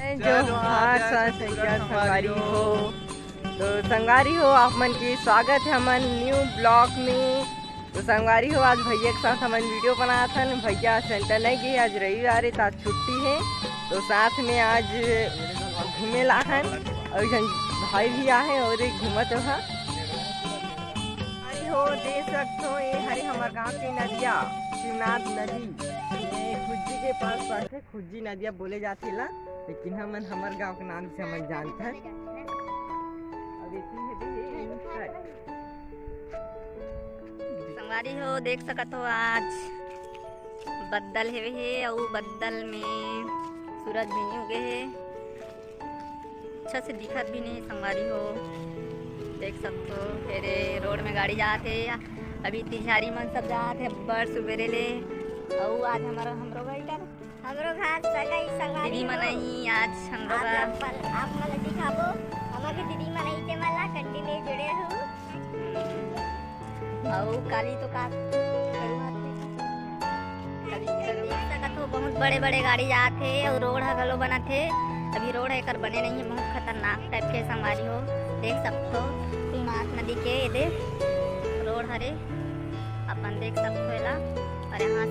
जो हाँ संगारी हो। तो संगारी हो आप मन की स्वागत है हमन न्यू ब्लॉग में। तो संगारी हो आज भैया के साथ हमन वीडियो बनाया था। भैया सेंटर नहीं गए, आज रविवार है तो आज छुट्टी है। तो साथ में आज घूमे ला हन और भाई भी आए और एक घूमत है हो देख सकते हो। ये हरे हमारे गाँव की नदिया शिवनाथ नदी खुज्जी के पास पड़ते। खुज्जी नदिया बोले जाती ला, लेकिन हमन हमारे गांव के नाम से हमन जानते हैं। संगवारी हो देख सकत हो आज बदल हेवे हे और बदल में सूरज भी नहीं उगे हे, अच्छा से दिखत भी नहीं। संगवारी हो देख सकते हो तेरे रोड में गाड़ी जाते अभी तिहारी मन सब जाते बड़ सुबेरे ले। और आज हमरो भाई का हमरो घर सगाई संगवारी दीदी मनाई आज हमरो आप मला दिखाबो हमर के दीदी मनाई ते मला कंटिन्यू जुड़े हो। और काली तो का सकत हो बहुत बड़े बड़े गाड़ी जाते और रोड ह घलो बनथे। अभी रोड एकर बने नहीं है, बहुत खतरनाक टाइप के संगवारी हो देख सकते हो। शिवनाथ नदी के ये रोड हरे अपन देख सकते हो एला। और यहाँ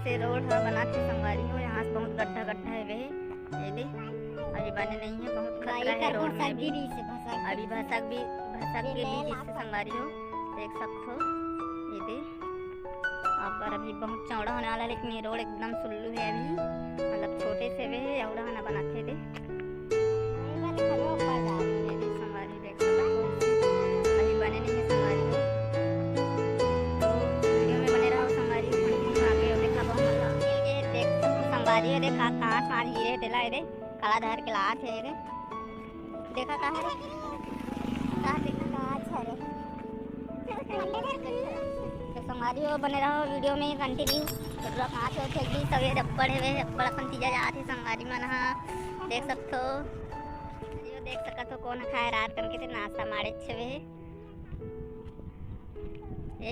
से रोड बना थे संगवारी हो। यहाँ से बहुत गड्ढा गड्ढा है वे ये दे अभी बने नहीं है, बहुत खतरा है रोड में भी। अभी भसक के बीच से संगवारी हो देख सकते हो ये दे। पर अभी बहुत चौड़ा होने वाला, लेकिन ये रोड एकदम सुल्लू है अभी, मतलब छोटे से वे चौड़ा होना बनाते दे। संगवारी देख सकते हो अभी बने नहीं है संगवारी हो। तो वीडियो में बने रहो संगवारी हो। आगे देखा बहुत देख संगवारी हो। देखा कहाँ कहाँ गिरे तेला ये काला धर के लात है ये देखा कहाँ है संगवारी हो। बने रहो वीडियो में कंटिन्यू। कहाँ से उठे भी सवे रप्पड़ है रप्पड़ अपन तीजा जाते संगवारी मन हाँ देख सकते हो। देख सकत हो कौन खाए रात करके ते नाश्ता मारे छवे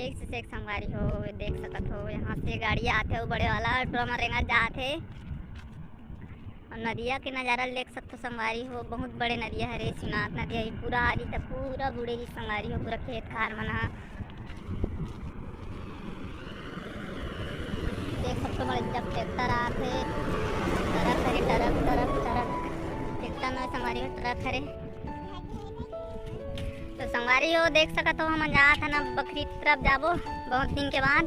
एक से एक संगवारी हो देख सकत हो। यहाँ से गाड़ी आते हो बड़े वाला ड्रामा रेंगा जाते और नदिया के नज़ारा देख सकते हो संगवारी हो। बहुत बड़े नदिया हरे शिवनाथ नदिया पूरा हरी तक पूरा बुढ़े ही संगवारी हो। पूरा खेत खार मना देख सकते हो। जब ट्रैक्टर आते ट्रक हरे ट्रक ट्रैक्टर न संगवारी हो ट्रक हरे। तो संगवारी हो देख सकत हो हम जात है ना बकरी तरफ जाबो बहुत दिन के बाद।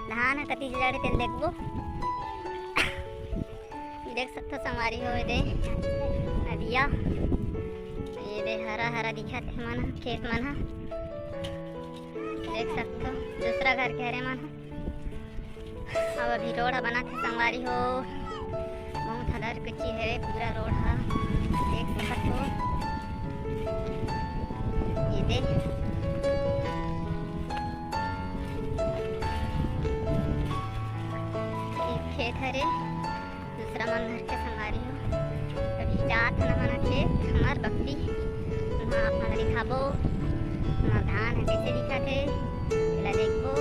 धान है कति जड़े तेल देखबो देख सकते हो संगवारी हो। ये दे नदिया ये दे हरा हरा दिखत है मन खेत मन देख सकते हो। दूसरा घर के हरे मन अब अभी रोड बना थे संगवारी हो। बहुत हदर कच्ची है पूरा रोड है देख सकते हो ये दे। खेत हरे दूसरा मन घर के संगवारी हो। अभी जात न मना खेत हमार बकरी वहाँ अपना दिखाबो हमार धान है कैसे दिखा थे देखबो।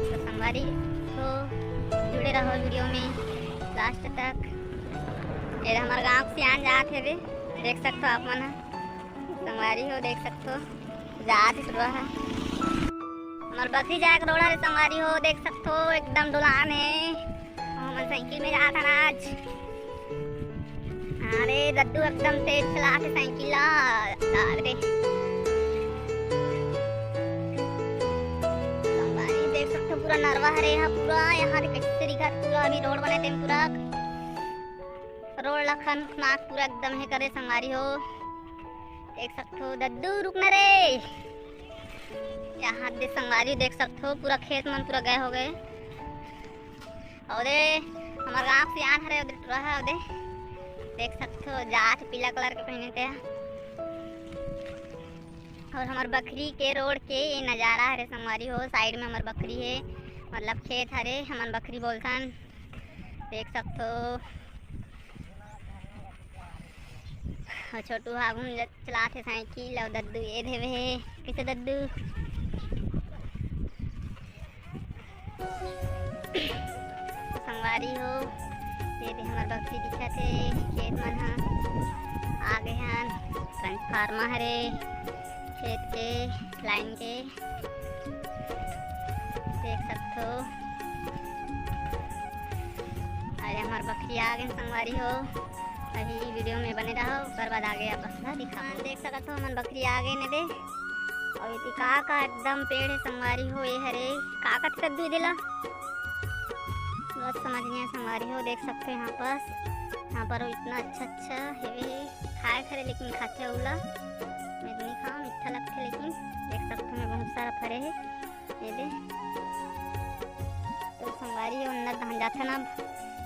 तो संगवारी तो जुड़े रहो वीडियो में लास्ट तक। ये हमारे गाँव से आन जात है वे देख सकते हो आप मन संगवारी हो देख सकते हो जात सुबह है हमारे बकरी जाए रोड़ा रे संगवारी हो देख सकते हो एकदम दुलान है। हम साइकिल में जाता ना आज। अरे दद्दू एकदम तेज चला के साइकिल रे संगवारी देख सकते हो पूरा नरवा हरे है पूरा। यहाँ कैसे दिखा पूरा अभी रोड बने थे पूरा रोड लखन नाक पूरा एकदम है करे संगवारी हो देख सकते हो। दद्दू रुकना रे यहाँ दे संगवारी देख सकते हो पूरा खेत मन पूरा गए हो गए। और हमारे गाँव से आन हरे उधर है उधर देख सकते हो जात पीला कलर के पहने थे। और हमारे बकरी के रोड के ये नज़ारा हरे संगवारी हो। साइड में हमारे बकरी है मतलब खेत हरे हमन बकरी बोलथन देख सकते हो। छोटू हागुन चलाते साइकिल और दद्दू ये देवे है कैसे दद्दू संगवारी हो ये दे हमार बकरी दिखत हे खेत मन ह आगे हन ट्रांसफार्मर हरे खेत के लाइन के देख सकते हो। अरे हमार बकरी आ गए संगवारी हो, अभी वीडियो में बने रहो ओकर बाद आगे बसला दिखा देख सकते हो। हमार बकरी आ गए ने दे और ये का एकदम पेड़ है संगवारी हो। ये हरे का तक दूध दिला बस समझ नहीं संगवारी हो। देख सकते हो यहाँ पर इतना अच्छा है खाए खरे लेकिन खाते उला मैं नहीं खाऊँ मीठा लगते लेकिन देख सकते हो मैं बहुत सारा फरे है ये दे। तो संगवारी हो अंदर धान जाते ना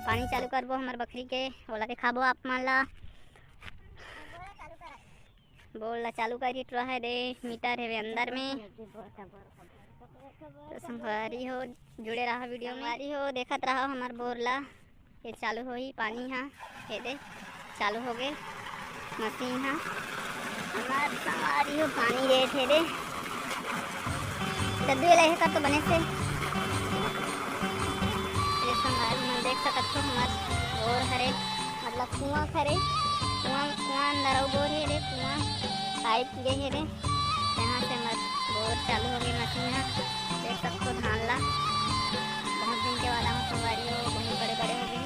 पानी चालू करबो हमार बकरी के ओला दिखाबो आप मन ला। बोल ला चालू करी रहे दे मीटर है अंदर में। तो संगवारी हो जुड़े रहा वीडियो में हो देखत रहा हमार बोर ला। ये चालू हो ही पानी हाँ ये दे चालू हो गए मशीन हाँ हमार संगवारी हो पानी दे थे दे दद्दू ले कर तो बने से देख सकते हो हमार बोर हरे मतलब कुआं खरे कुआं अंदर और बोर है रे कुआं पाइप ले है रे यहाँ से हमार बोर चालू हो गई मशीन है। देख सकते हो धान ला बहुत दिन के वाला संगवारी हो बहुत बड़े बड़े हो गए।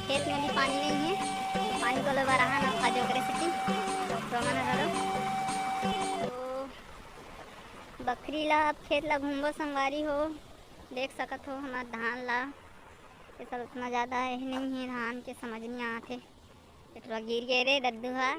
खेत में भी पानी नहीं है तो पानी को लगा रहा ना खाजो करे सिटी तो मैंने करो तो बकरी ला खेत ला घूमबो संगवारी हो देख सकते हो। हमार धान ला ये सब उतना ज़्यादा है नहीं है धान के समझ नहीं आते थोड़ा गिर गए रे दद्दू हा।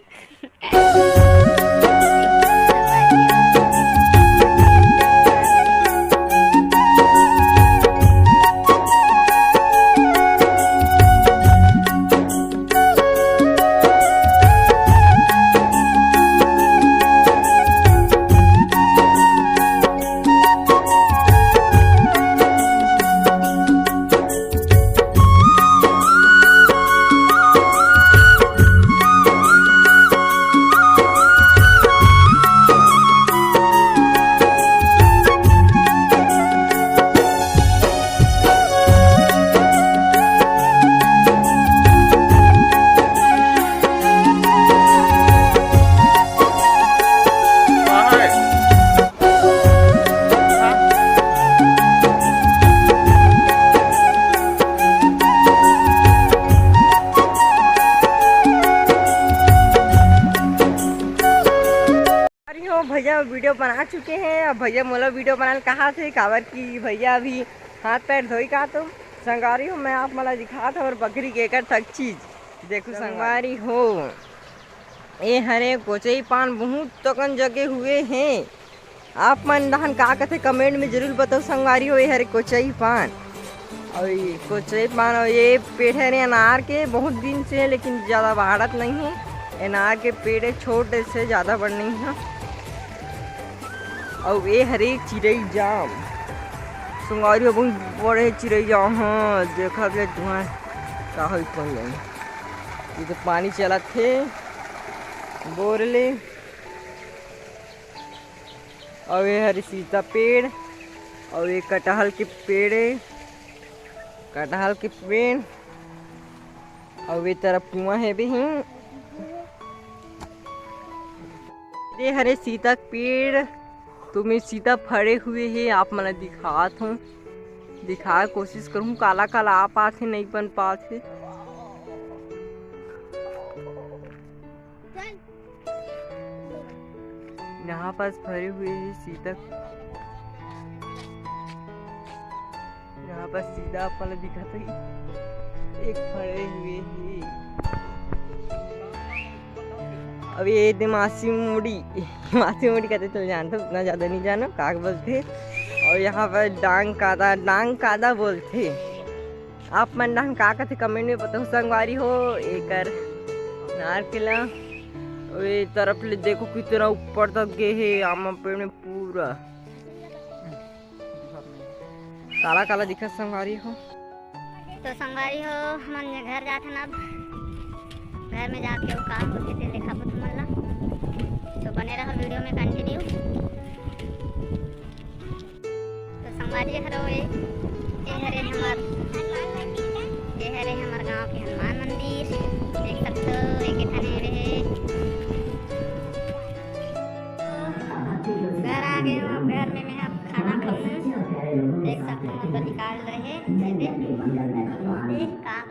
भैया वीडियो बना चुके हैं। अब भैया मोला वीडियो बनाने कहा थे काबर की भैया अभी हाथ पैर धोई का तो संगवारी हो मैं आप मला दिखा था और बकरी के कर तक चीज देखो संगवारी हो। ये हरे कोचई पान बहुत तकन जगे हुए हैं। आप मन धान का कहते कमेंट में जरूर बताओ संगवारी हो। ये हरे कोचई पान और ये कोचई पान और ये पेड़ है अनार के बहुत दिन से लेकिन ज़्यादा बढ़त नहीं है। अनार के पेड़ छोटे से ज़्यादा बढ़ नहीं है। और ये हरे चिड़ई जाम संगवारी हो बहुत बड़े चिड़ई जाम हाँ देखा गया धुआं का हो ये तो पानी चला थे बोर ले। और ये हरी सीता पेड़ और ये कटहल के पेड़ कटहल के पेड़ और ये तरफ कुआं है भी हैं। ये हरे सीता पेड़ तुम्हें सीता फड़े हुए हैं आप मैंने दिखात हूँ दिखा कोशिश करूँ काला काला आ पाते नहीं बन पाते। यहाँ पास भरे हुए हैं सीता यहाँ पर सीधा आप मैंने दिखाते ही एक फड़े हुए हैं। अब ये मासी मुड़ी कहते चल जानते उतना ज़्यादा नहीं जानो काग बोलते। और यहाँ पर डांग कादा बोलते। आप मन डांग का कहते कमेंट में बताओ संगवारी हो। एक नार किला और ये तरफ ले देखो कितना ऊपर तक गए है आम पेड़ में पूरा काला काला दिखा संगवारी हो। तो संगवारी हो हम घर जाते ना घर में जाके वो कार होते थे देखा तुम ला तो बने रहा वीडियो में कंटिन्यू। तो संगवारी हरो ये हरे हमार गांव के हनुमान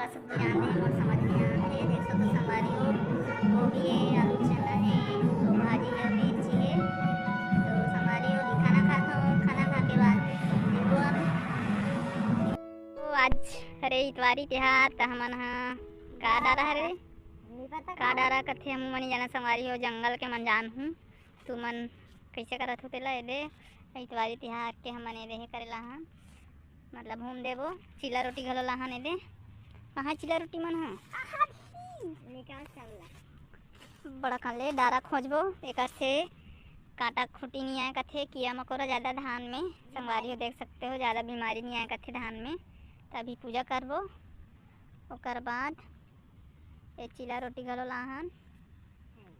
का सब्जी आने और समझ नहीं आते। देख सकते हो संगवारी हो, गोभी है, आलू चना है और भाजी है, मिर्ची है। तो संगवारी हो खाना खाता हूँ, खाना खा के बाद देखो अब। तो आज हरे इतवारी तिहार त हमन हा का डारा हरे नहीं पता का डारा कथे हम मन जाना संगवारी हो जंगल के मन जान हूँ। तू मन कैसे करत हो तेला एदे इतवारी तिहार के हमन एदे करेला हाँ मतलब घूम देबो। चिला रोटी घलो लाहन एदे कहाँ चिला रोटी मन हा निकाल चलला बड़ा काले डारा खोजबो एकर से काटा खूटी नहीं आए कथे किया मकोरा ज़्यादा धान में। संगवारी हो देख सकते हो ज़्यादा बीमारी नहीं आए कथे धान में। तभी पूजा करबो ओकर बाद ये चिला रोटी घलो लाहन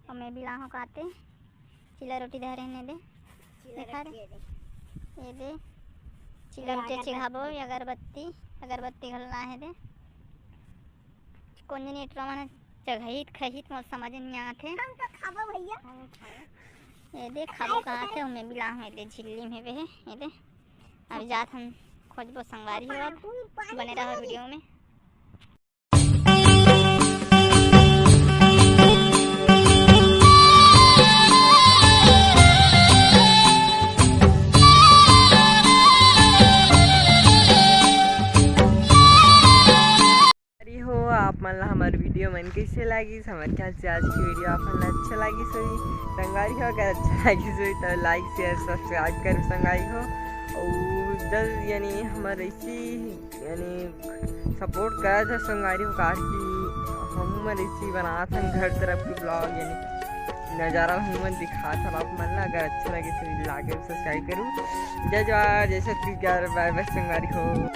और मैं भी लाहूँ काते चिला रोटी धरे ने दे देखा रे ये दे चिला रोटी चिघाबो अगरबत्ती अगरबत्ती घलो लाहे दे कौन जनी एटरा मन चघहित खहित मोर समझ नहीं आथे। हम तो खाबो भैया ये दे खाबो कहाँ थे मैं भी लाहूँ ये दे झिल्ली में वे ये दे अभी जात हम खोजबो संगवारी हो। अब बने रहो वीडियो में। हो आप मन ला हमार वीडियो मन कैसे लगी हमारे ख्याल से आज की वीडियो आप मन अच्छा लगी सोई संगवारी हो। अगर अच्छा लगी सोई तो लाइक शेयर सब्सक्राइब कर संगवारी हो और जल्द यानी हमारे इसी यानी सपोर्ट करा था संगवारी हो कार की हम इसी बना था घर तरफ की ब्लॉग यानी नज़ारा हम दिखा था आप मन ला। अगर अच्छा लगे तो लाइक सब्सक्राइब करूँ। जय जवाहर जय छत्तीसगढ़ बाय बाय संगवारी हो।